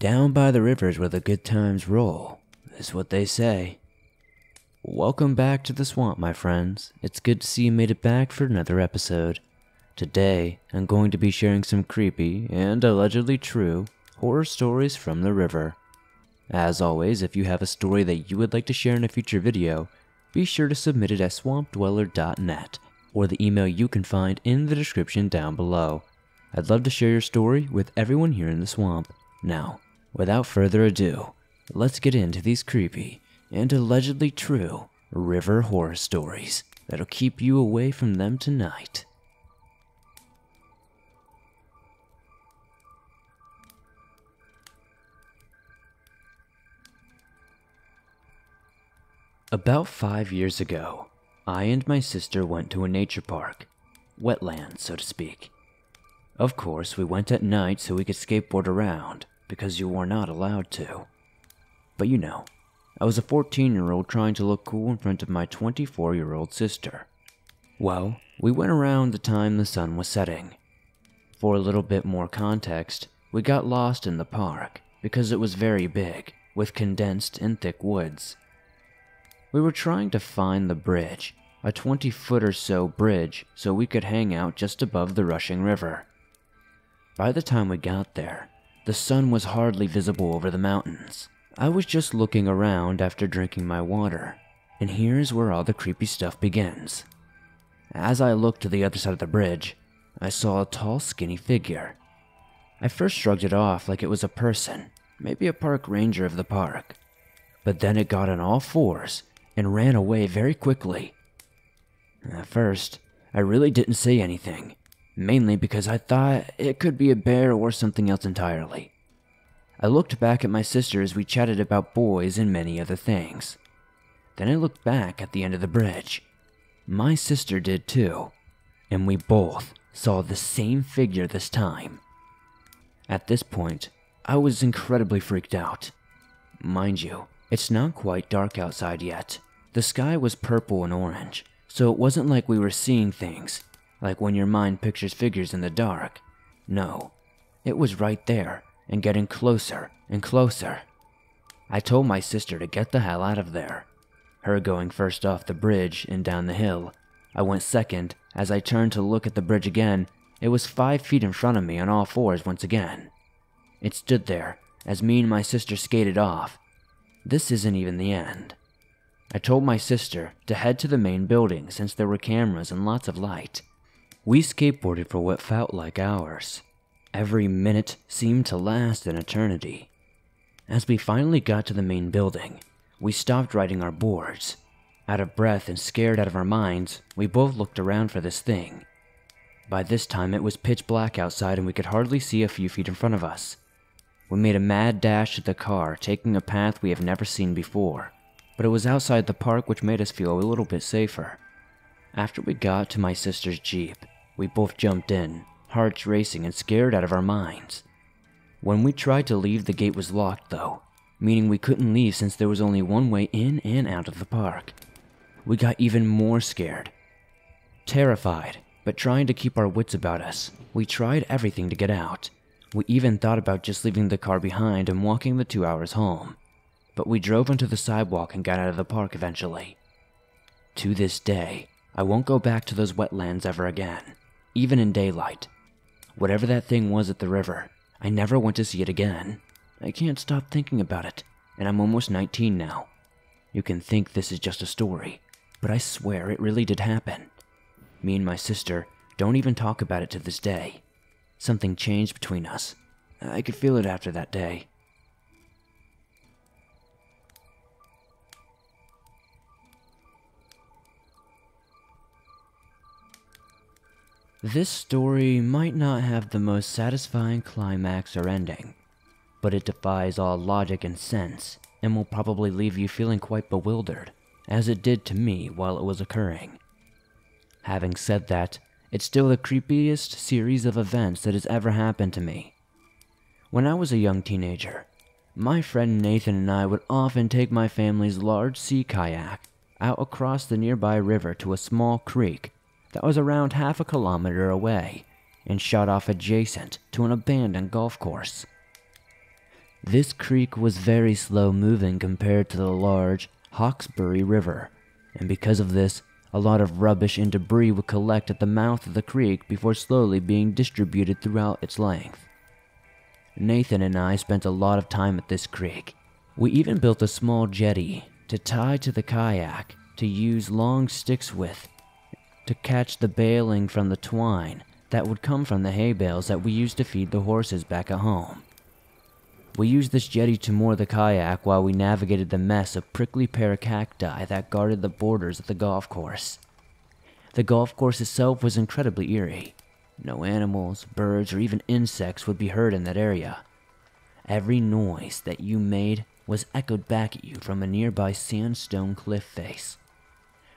Down by the rivers where the good times roll, is what they say. Welcome back to the swamp, my friends. It's good to see you made it back for another episode. Today, I'm going to be sharing some creepy and allegedly true horror stories from the river. As always, if you have a story that you would like to share in a future video, be sure to submit it at swampdweller.net or the email you can find in the description down below. I'd love to share your story with everyone here in the swamp. Now, without further ado, let's get into these creepy and allegedly true river horror stories that'll keep you away from them tonight. About 5 years ago, I and my sister went to a nature park, wetland so to speak. Of course, we went at night so we could skateboard around, because you were not allowed to. But you know, I was a 14-year-old trying to look cool in front of my 24-year-old sister. Well, we went around the time the sun was setting. For a little bit more context, we got lost in the park because it was very big, with condensed and thick woods. We were trying to find the bridge, a 20-foot or so bridge, so we could hang out just above the rushing river. By the time we got there, the sun was hardly visible over the mountains. I was just looking around after drinking my water, and here's where all the creepy stuff begins. As I looked to the other side of the bridge, I saw a tall, skinny figure. I first shrugged it off like it was a person, maybe a park ranger of the park. But then it got on all fours and ran away very quickly. At first, I really didn't say anything, mainly because I thought it could be a bear or something else entirely. I looked back at my sister as we chatted about boys and many other things. Then I looked back at the end of the bridge. My sister did too, and we both saw the same figure this time. At this point, I was incredibly freaked out. Mind you, it's not quite dark outside yet. The sky was purple and orange, so it wasn't like we were seeing things, like when your mind pictures figures in the dark. No, it was right there and getting closer and closer. I told my sister to get the hell out of there. Her going first off the bridge and down the hill. I went second. As I turned to look at the bridge again, it was 5 feet in front of me on all fours once again. It stood there as me and my sister skated off. This isn't even the end. I told my sister to head to the main building since there were cameras and lots of light. We skateboarded for what felt like hours. Every minute seemed to last an eternity. As we finally got to the main building, we stopped riding our boards. Out of breath and scared out of our minds, we both looked around for this thing. By this time it was pitch black outside and we could hardly see a few feet in front of us. We made a mad dash to the car, taking a path we have never seen before, but it was outside the park, which made us feel a little bit safer. After we got to my sister's Jeep, we both jumped in, hearts racing and scared out of our minds. When we tried to leave, the gate was locked though, meaning we couldn't leave since there was only one way in and out of the park. We got even more scared. Terrified, but trying to keep our wits about us, we tried everything to get out. We even thought about just leaving the car behind and walking the 2 hours home. But we drove onto the sidewalk and got out of the park eventually. To this day, I won't go back to those wetlands ever again, even in daylight. Whatever that thing was at the river, I never want to see it again. I can't stop thinking about it, and I'm almost 19 now. You can think this is just a story, but I swear it really did happen. Me and my sister don't even talk about it to this day. Something changed between us. I could feel it after that day. This story might not have the most satisfying climax or ending, but it defies all logic and sense, and will probably leave you feeling quite bewildered, as it did to me while it was occurring. Having said that, it's still the creepiest series of events that has ever happened to me. When I was a young teenager, my friend Nathan and I would often take my family's large sea kayak out across the nearby river to a small creek that was around half a kilometer away and shot off adjacent to an abandoned golf course. This creek was very slow moving compared to the large Hawkesbury River, and because of this, a lot of rubbish and debris would collect at the mouth of the creek before slowly being distributed throughout its length. Nathan and I spent a lot of time at this creek. We even built a small jetty to tie to the kayak to use long sticks with to catch the baling from the twine that would come from the hay bales that we used to feed the horses back at home. We used this jetty to moor the kayak while we navigated the mess of prickly pear cacti that guarded the borders of the golf course. The golf course itself was incredibly eerie. No animals, birds, or even insects would be heard in that area. Every noise that you made was echoed back at you from a nearby sandstone cliff face.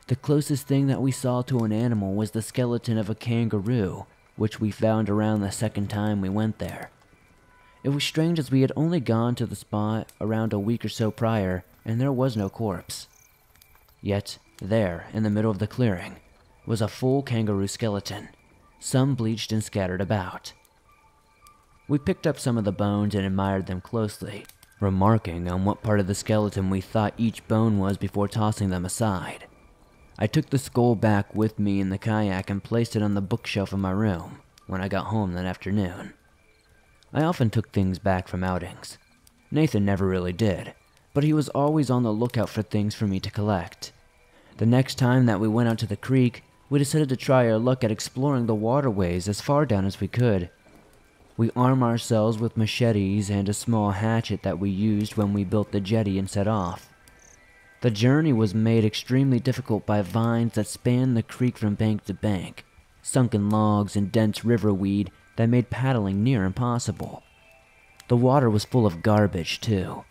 The closest thing that we saw to an animal was the skeleton of a kangaroo, which we found around the second time we went there. It was strange as we had only gone to the spot around a week or so prior, and there was no corpse. Yet, there, in the middle of the clearing, was a full kangaroo skeleton, some bleached and scattered about. We picked up some of the bones and admired them closely, remarking on what part of the skeleton we thought each bone was before tossing them aside. I took the skull back with me in the kayak and placed it on the bookshelf in my room when I got home that afternoon. I often took things back from outings. Nathan never really did, but he was always on the lookout for things for me to collect. The next time that we went out to the creek, we decided to try our luck at exploring the waterways as far down as we could. We armed ourselves with machetes and a small hatchet that we used when we built the jetty and set off. The journey was made extremely difficult by vines that spanned the creek from bank to bank, sunken logs and dense river weed that made paddling near impossible. The water was full of garbage too.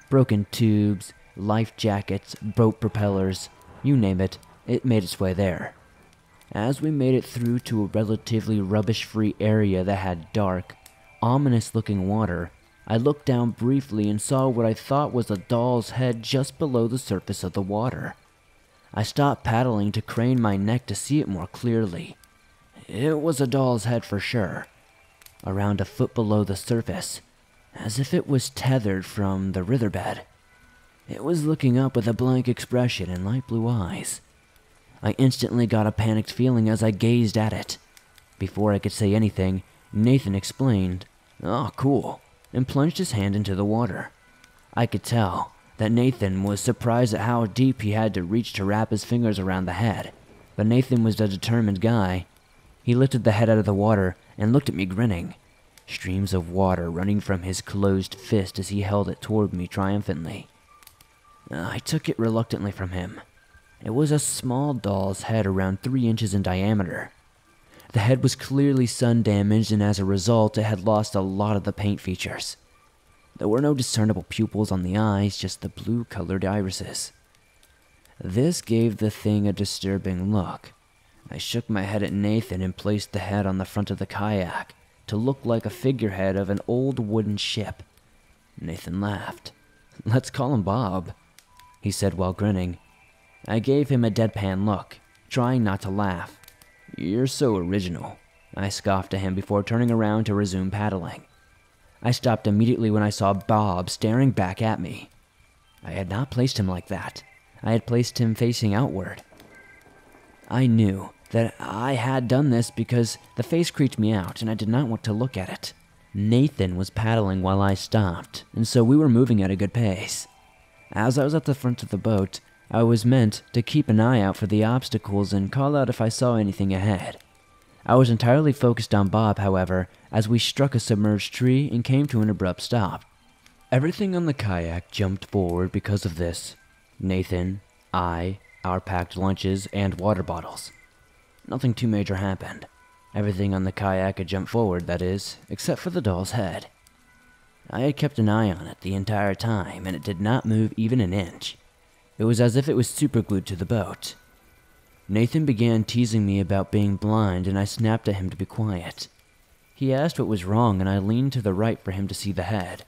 Broken tubes, life jackets, boat propellers, you name it, it made its way there. As we made it through to a relatively rubbish-free area that had dark, ominous-looking water, I looked down briefly and saw what I thought was a doll's head just below the surface of the water. I stopped paddling to crane my neck to see it more clearly. It was a doll's head for sure, around a foot below the surface, as if it was tethered from the riverbed. It was looking up with a blank expression and light blue eyes. I instantly got a panicked feeling as I gazed at it. Before I could say anything, Nathan explained, "Oh, cool," and plunged his hand into the water. I could tell that Nathan was surprised at how deep he had to reach to wrap his fingers around the head, but Nathan was a determined guy. He lifted the head out of the water and looked at me grinning, streams of water running from his closed fist as he held it toward me triumphantly. I took it reluctantly from him. It was a small doll's head around 3 inches in diameter. The head was clearly sun damaged, and as a result it had lost a lot of the paint features. There were no discernible pupils on the eyes, just the blue-colored irises. This gave the thing a disturbing look. I shook my head at Nathan and placed the head on the front of the kayak to look like a figurehead of an old wooden ship. Nathan laughed. "Let's call him Bob," he said while grinning. I gave him a deadpan look, trying not to laugh. "You're so original," I scoffed at him before turning around to resume paddling. I stopped immediately when I saw Bob staring back at me. I had not placed him like that. I had placed him facing outward. I knew that I had done this because the face creeped me out and I did not want to look at it. Nathan was paddling while I stopped, and so we were moving at a good pace. As I was at the front of the boat, I was meant to keep an eye out for the obstacles and call out if I saw anything ahead. I was entirely focused on Bob, however, as we struck a submerged tree and came to an abrupt stop. Everything on the kayak jumped forward because of this. Nathan, I, our packed lunches, and water bottles. Nothing too major happened. Everything on the kayak had jumped forward, that is, except for the doll's head. I had kept an eye on it the entire time, and it did not move even an inch. It was as if it was superglued to the boat. Nathan began teasing me about being blind, and I snapped at him to be quiet. He asked what was wrong, and I leaned to the right for him to see the head.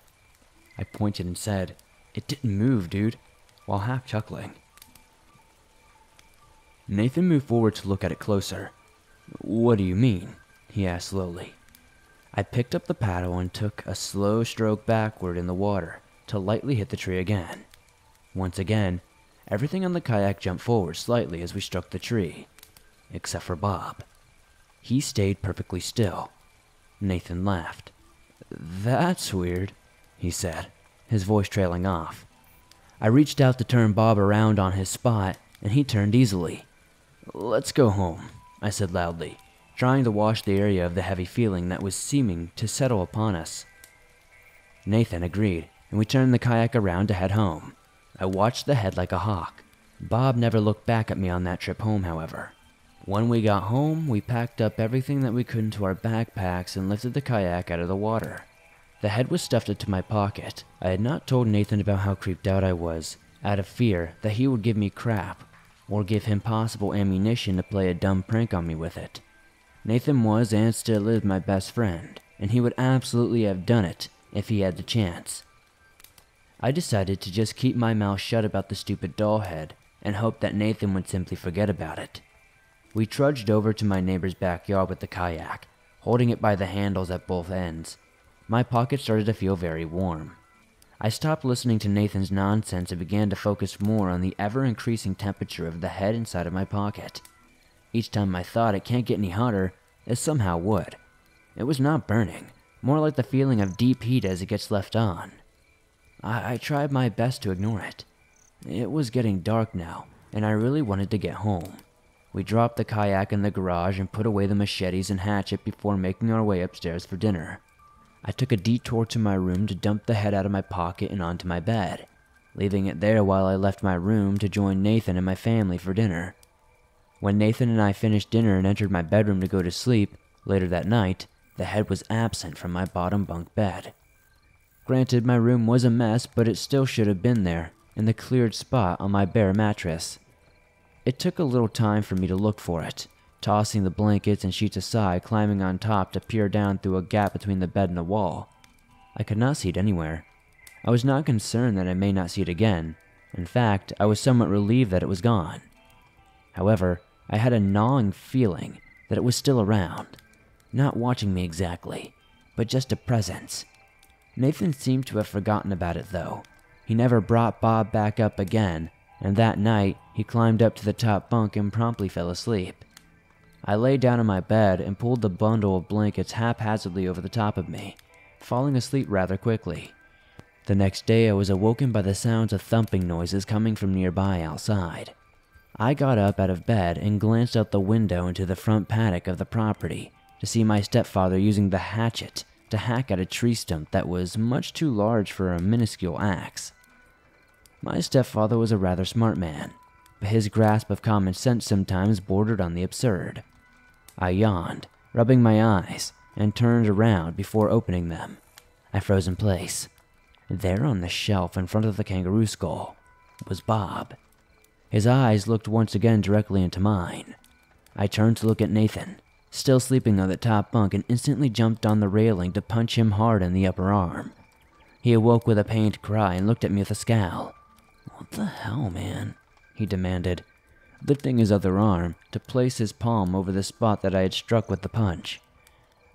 I pointed and said, "It didn't move, dude," while half chuckling. Nathan moved forward to look at it closer. "What do you mean?" he asked slowly. I picked up the paddle and took a slow stroke backward in the water to lightly hit the tree again. Once again, everything on the kayak jumped forward slightly as we struck the tree, except for Bob. He stayed perfectly still. Nathan laughed. "That's weird," he said, his voice trailing off. I reached out to turn Bob around on his spot, and he turned easily. "Let's go home," I said loudly, trying to wash the area of the heavy feeling that was seeming to settle upon us. Nathan agreed, and we turned the kayak around to head home. I watched the head like a hawk. Bob never looked back at me on that trip home, however. When we got home, we packed up everything that we could into our backpacks and lifted the kayak out of the water. The head was stuffed into my pocket. I had not told Nathan about how creeped out I was, out of fear that he would give me crap, or give him possible ammunition to play a dumb prank on me with it. Nathan was and still is my best friend, and he would absolutely have done it if he had the chance. I decided to just keep my mouth shut about the stupid doll head and hope that Nathan would simply forget about it. We trudged over to my neighbor's backyard with the kayak, holding it by the handles at both ends. My pocket started to feel very warm. I stopped listening to Nathan's nonsense and began to focus more on the ever-increasing temperature of the head inside of my pocket. Each time I thought it can't get any hotter, it somehow would. It was not burning, more like the feeling of deep heat as it gets left on. I tried my best to ignore it. It was getting dark now, and I really wanted to get home. We dropped the kayak in the garage and put away the machetes and hatchet before making our way upstairs for dinner. I took a detour to my room to dump the head out of my pocket and onto my bed, leaving it there while I left my room to join Nathan and my family for dinner. When Nathan and I finished dinner and entered my bedroom to go to sleep, later that night, the head was absent from my bottom bunk bed. Granted, my room was a mess, but it still should have been there, in the cleared spot on my bare mattress. It took a little time for me to look for it, tossing the blankets and sheets aside, climbing on top to peer down through a gap between the bed and the wall. I could not see it anywhere. I was not concerned that I may not see it again. In fact, I was somewhat relieved that it was gone. However, I had a gnawing feeling that it was still around, not watching me exactly, but just a presence. Nathan seemed to have forgotten about it though. He never brought Bob back up again, and that night he climbed up to the top bunk and promptly fell asleep. I lay down in my bed and pulled the bundle of blankets haphazardly over the top of me, falling asleep rather quickly. The next day I was awoken by the sounds of thumping noises coming from nearby outside. I got up out of bed and glanced out the window into the front paddock of the property to see my stepfather using the hatchet to hack at a tree stump that was much too large for a minuscule axe. My stepfather was a rather smart man, but his grasp of common sense sometimes bordered on the absurd. I yawned, rubbing my eyes, and turned around before opening them. I froze in place. There on the shelf in front of the kangaroo skull was Bob. His eyes looked once again directly into mine. I turned to look at Nathan, still sleeping on the top bunk, and instantly jumped on the railing to punch him hard in the upper arm. He awoke with a pained cry and looked at me with a scowl. "What the hell, man?" he demanded, lifting his other arm to place his palm over the spot that I had struck with the punch.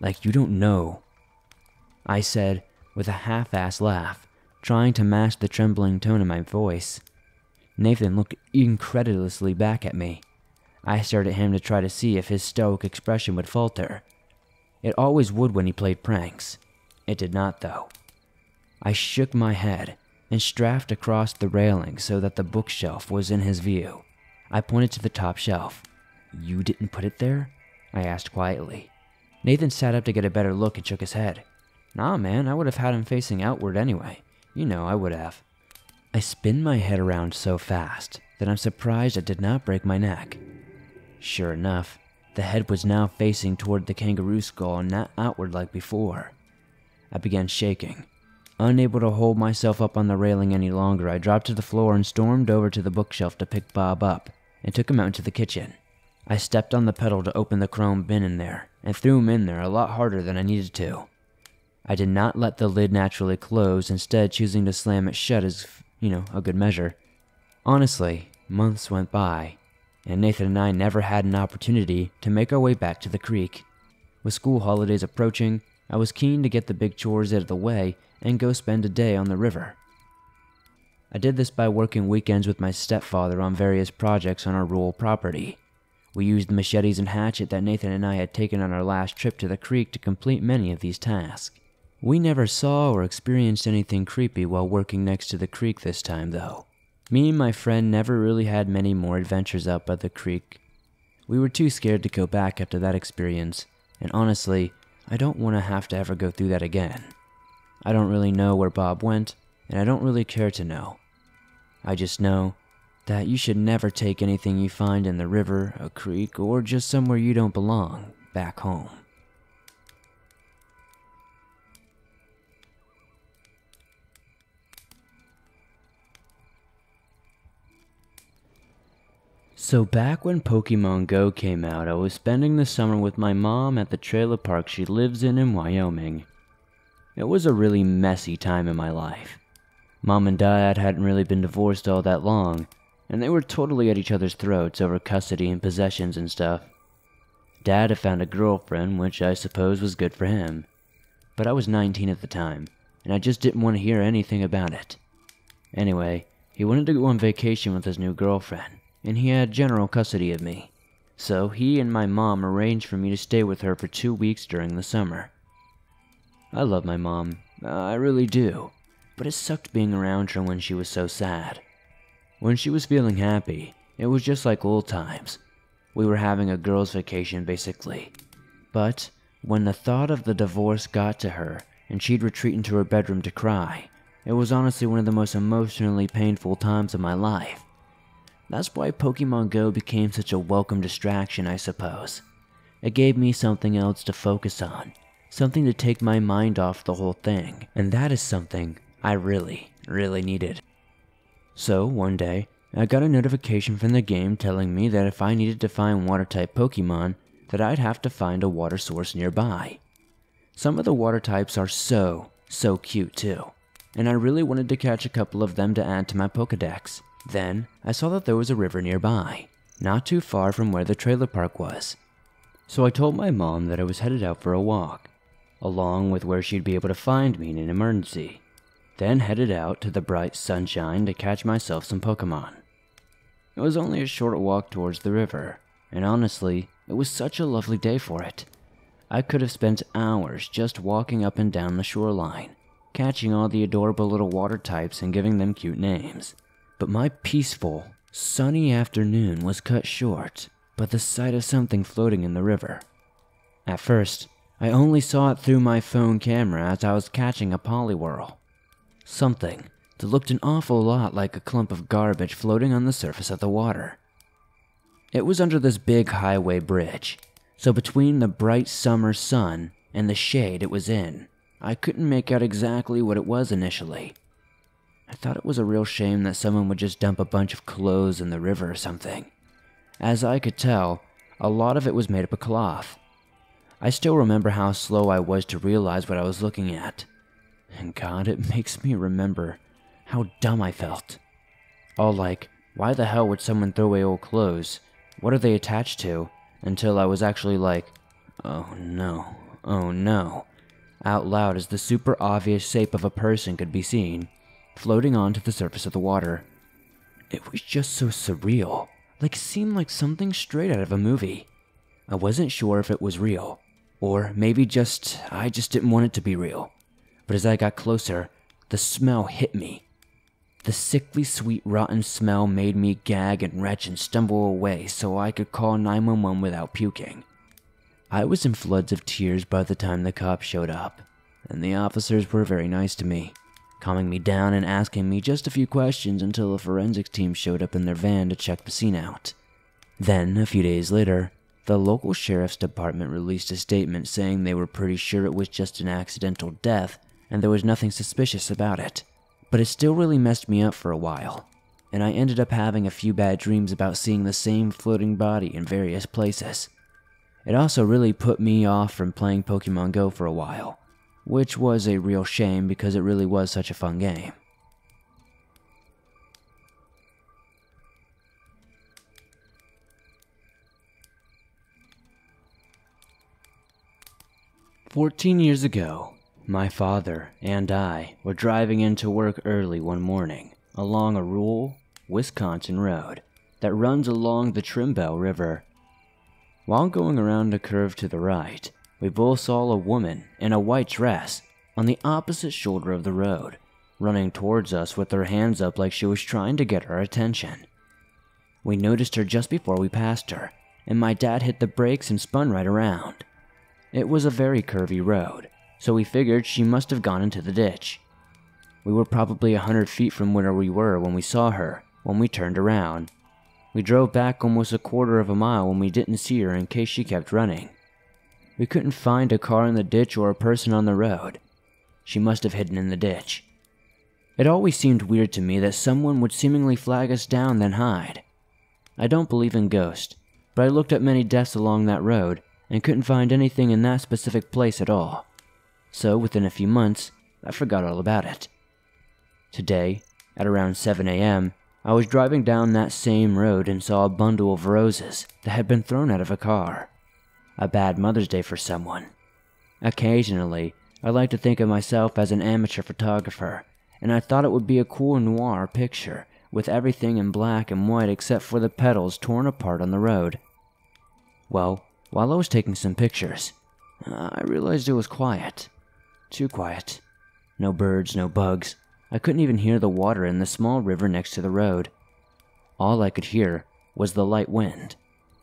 "Like you don't know," I said with a half-assed laugh, trying to match the trembling tone in my voice. Nathan looked incredulously back at me. I stared at him to try to see if his stoic expression would falter. It always would when he played pranks. It did not, though. I shook my head and strapped across the railing so that the bookshelf was in his view. I pointed to the top shelf. "You didn't put it there?" I asked quietly. Nathan sat up to get a better look and shook his head. "Nah, man, I would have had him facing outward anyway. You know I would have." I spun my head around so fast that I'm surprised I did not break my neck. Sure enough, the head was now facing toward the kangaroo skull and not outward like before. I began shaking. Unable to hold myself up on the railing any longer, I dropped to the floor and stormed over to the bookshelf to pick Bob up and took him out into the kitchen. I stepped on the pedal to open the chrome bin in there and threw him in there a lot harder than I needed to. I did not let the lid naturally close, instead choosing to slam it shut as, a good measure. Honestly, months went by, and Nathan and I never had an opportunity to make our way back to the creek. With school holidays approaching, I was keen to get the big chores out of the way and go spend a day on the river. I did this by working weekends with my stepfather on various projects on our rural property. We used the machetes and hatchet that Nathan and I had taken on our last trip to the creek to complete many of these tasks. We never saw or experienced anything creepy while working next to the creek this time, though. Me and my friend never really had many more adventures out by the creek. We were too scared to go back after that experience, and honestly, I don't want to have to ever go through that again. I don't really know where Bob went, and I don't really care to know. I just know that you should never take anything you find in the river, a creek, or just somewhere you don't belong back home. So back when Pokemon Go came out, I was spending the summer with my mom at the trailer park she lives in Wyoming. It was a really messy time in my life. Mom and Dad hadn't really been divorced all that long, and they were totally at each other's throats over custody and possessions and stuff. Dad had found a girlfriend, which I suppose was good for him. But I was 19 at the time, and I just didn't want to hear anything about it. Anyway, he wanted to go on vacation with his new girlfriend, and he had general custody of me. So he and my mom arranged for me to stay with her for 2 weeks during the summer. I love my mom, I really do, but it sucked being around her when she was so sad. When she was feeling happy, it was just like old times. We were having a girls' vacation basically. But when the thought of the divorce got to her and she'd retreat into her bedroom to cry, it was honestly one of the most emotionally painful times of my life. That's why Pokemon Go became such a welcome distraction, I suppose. It gave me something else to focus on, something to take my mind off the whole thing, and that is something I really needed. So one day, I got a notification from the game telling me that if I needed to find water-type Pokemon, that I'd have to find a water source nearby. Some of the water types are so cute too, and I really wanted to catch a couple of them to add to my Pokedex. Then, I saw that there was a river nearby, not too far from where the trailer park was. So I told my mom that I was headed out for a walk, along with where she'd be able to find me in an emergency. Then headed out to the bright sunshine to catch myself some Pokemon. It was only a short walk towards the river, and honestly, it was such a lovely day for it. I could have spent hours just walking up and down the shoreline, catching all the adorable little water types and giving them cute names. But my peaceful, sunny afternoon was cut short by the sight of something floating in the river. At first, I only saw it through my phone camera as I was catching a Poliwhirl. Something that looked an awful lot like a clump of garbage floating on the surface of the water. It was under this big highway bridge, so between the bright summer sun and the shade it was in, I couldn't make out exactly what it was initially. I thought it was a real shame that someone would just dump a bunch of clothes in the river or something. As I could tell, a lot of it was made up of cloth. I still remember how slow I was to realize what I was looking at. And God, it makes me remember how dumb I felt. All like, why the hell would someone throw away old clothes? What are they attached to? Until I was actually like, oh no, out loud as the super obvious shape of a person could be seen, floating onto the surface of the water. It was just so surreal, like it seemed like something straight out of a movie. I wasn't sure if it was real, or maybe I just didn't want it to be real. But as I got closer, the smell hit me. The sickly sweet rotten smell made me gag and retch and stumble away so I could call 911 without puking. I was in floods of tears by the time the cops showed up, and the officers were very nice to me, calming me down and asking me just a few questions until a forensics team showed up in their van to check the scene out. Then, a few days later, the local sheriff's department released a statement saying they were pretty sure it was just an accidental death and there was nothing suspicious about it. But it still really messed me up for a while, and I ended up having a few bad dreams about seeing the same floating body in various places. It also really put me off from playing Pokemon Go for a while, which was a real shame because it really was such a fun game. 14 years ago, my father and I were driving into work early one morning along a rural Wisconsin road that runs along the Trimbelle River. While going around a curve to the right, we both saw a woman in a white dress on the opposite shoulder of the road, running towards us with her hands up like she was trying to get our attention. We noticed her just before we passed her, and my dad hit the brakes and spun right around. It was a very curvy road, so we figured she must have gone into the ditch. We were probably 100 feet from where we were when we saw her, when we turned around. We drove back almost a quarter of a mile when we didn't see her in case she kept running. We couldn't find a car in the ditch or a person on the road. She must have hidden in the ditch. It always seemed weird to me that someone would seemingly flag us down then hide. I don't believe in ghosts, but I looked at many deaths along that road and couldn't find anything in that specific place at all. So within a few months, I forgot all about it. Today, at around 7 a.m., I was driving down that same road and saw a bundle of roses that had been thrown out of a car. A bad Mother's Day for someone. Occasionally, I like to think of myself as an amateur photographer, and I thought it would be a cool noir picture with everything in black and white except for the petals torn apart on the road. Well, while I was taking some pictures, I realized it was quiet. Too quiet. No birds, no bugs. I couldn't even hear the water in the small river next to the road. All I could hear was the light wind,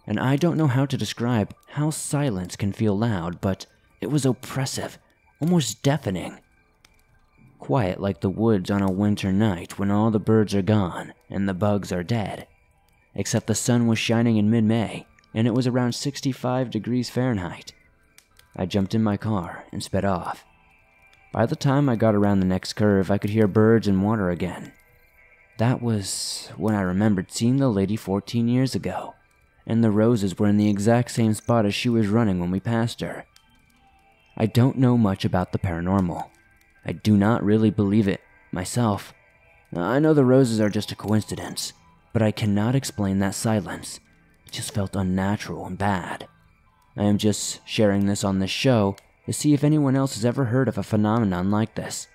and I don't know how to describe how silence can feel loud, but it was oppressive, almost deafening. Quiet like the woods on a winter night when all the birds are gone and the bugs are dead. Except the sun was shining in mid-May, and it was around 65 degrees Fahrenheit. I jumped in my car and sped off. By the time I got around the next curve, I could hear birds and water again. That was when I remembered seeing the lady 14 years ago, and the roses were in the exact same spot as she was running when we passed her. I don't know much about the paranormal. I do not really believe it myself. I know the roses are just a coincidence, but I cannot explain that silence. It just felt unnatural and bad. I am just sharing this on this show to see if anyone else has ever heard of a phenomenon like this.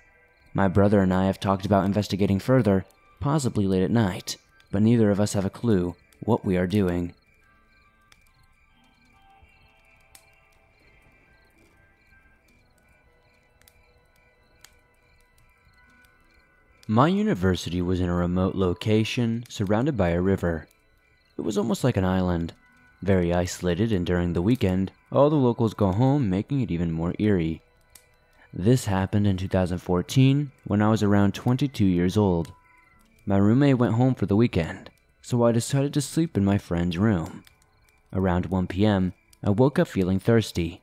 My brother and I have talked about investigating further, possibly late at night, but neither of us have a clue what we are doing. My university was in a remote location, surrounded by a river. It was almost like an island, very isolated, and during the weekend, all the locals go home, making it even more eerie. This happened in 2014, when I was around 22 years old. My roommate went home for the weekend, so I decided to sleep in my friend's room. Around 1 p.m., I woke up feeling thirsty.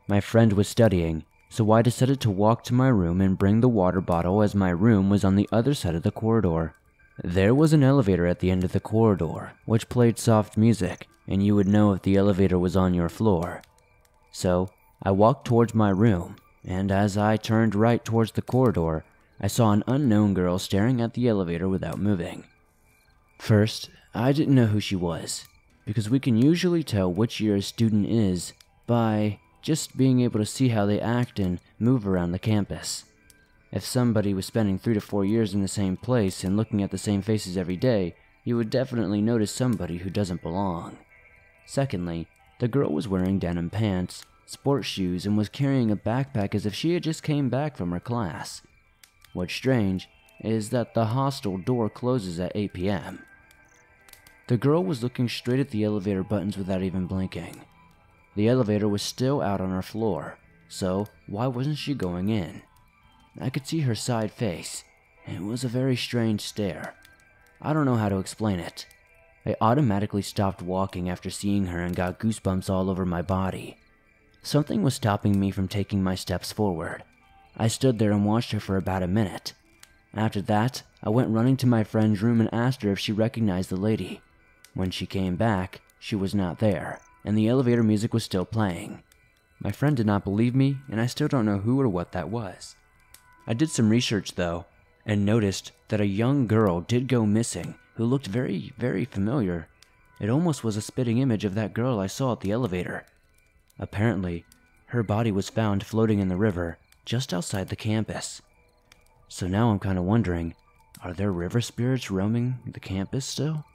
My friend was studying, so I decided to walk to my room and bring the water bottle as my room was on the other side of the corridor. There was an elevator at the end of the corridor, which played soft music, and you would know if the elevator was on your floor. So, I walked towards my room, and as I turned right towards the corridor, I saw an unknown girl staring at the elevator without moving. First, I didn't know who she was, because we can usually tell which year a student is by just being able to see how they act and move around the campus. If somebody was spending 3 to 4 years in the same place and looking at the same faces every day, you would definitely notice somebody who doesn't belong. Secondly, the girl was wearing denim pants, sports shoes, and was carrying a backpack as if she had just came back from her class. What's strange is that the hostel door closes at 8 p.m. The girl was looking straight at the elevator buttons without even blinking. The elevator was still out on her floor, so why wasn't she going in? I could see her side face. It was a very strange stare. I don't know how to explain it. I automatically stopped walking after seeing her and got goosebumps all over my body. Something was stopping me from taking my steps forward. I stood there and watched her for about a minute. After that, I went running to my friend's room and asked her if she recognized the lady. When she came back, she was not there, and the elevator music was still playing. My friend did not believe me, and I still don't know who or what that was. I did some research though, and noticed that a young girl did go missing who looked very, very familiar. It almost was a spitting image of that girl I saw at the elevator. Apparently, her body was found floating in the river just outside the campus. So now I'm kind of wondering, are there river spirits roaming the campus still?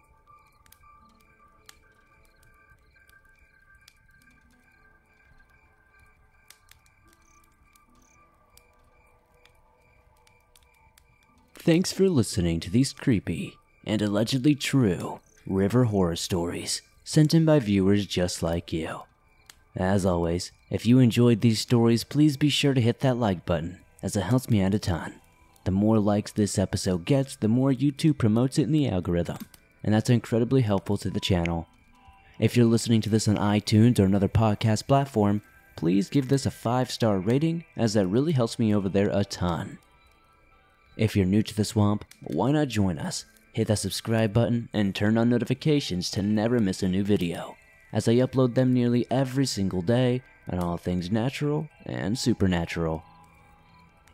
Thanks for listening to these creepy and allegedly true river horror stories sent in by viewers just like you. As always, if you enjoyed these stories, please be sure to hit that like button, as it helps me out a ton. The more likes this episode gets, the more YouTube promotes it in the algorithm, and that's incredibly helpful to the channel. If you're listening to this on iTunes or another podcast platform, please give this a 5-star rating, as that really helps me over there a ton. If you're new to the swamp, why not join us? Hit that subscribe button and turn on notifications to never miss a new video, as I upload them nearly every single day on all things natural and supernatural.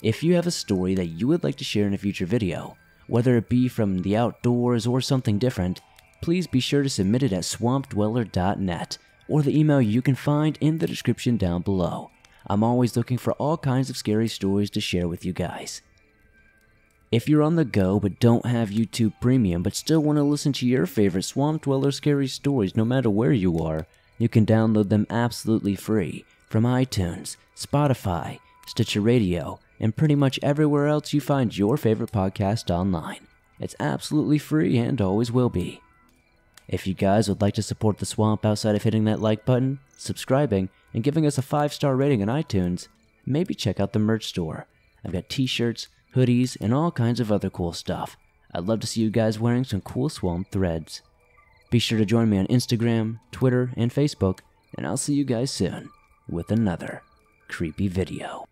If you have a story that you would like to share in a future video, whether it be from the outdoors or something different, please be sure to submit it at swampdweller.net or the email you can find in the description down below. I'm always looking for all kinds of scary stories to share with you guys. If you're on the go but don't have YouTube Premium but still want to listen to your favorite Swamp Dweller scary stories no matter where you are, you can download them absolutely free from iTunes, Spotify, Stitcher Radio, and pretty much everywhere else you find your favorite podcast online. It's absolutely free and always will be. If you guys would like to support the swamp outside of hitting that like button, subscribing, and giving us a 5-star rating on iTunes, maybe check out the merch store. I've got t-shirts, hoodies, and all kinds of other cool stuff. I'd love to see you guys wearing some cool swamp threads. Be sure to join me on Instagram, Twitter, and Facebook, and I'll see you guys soon with another creepy video.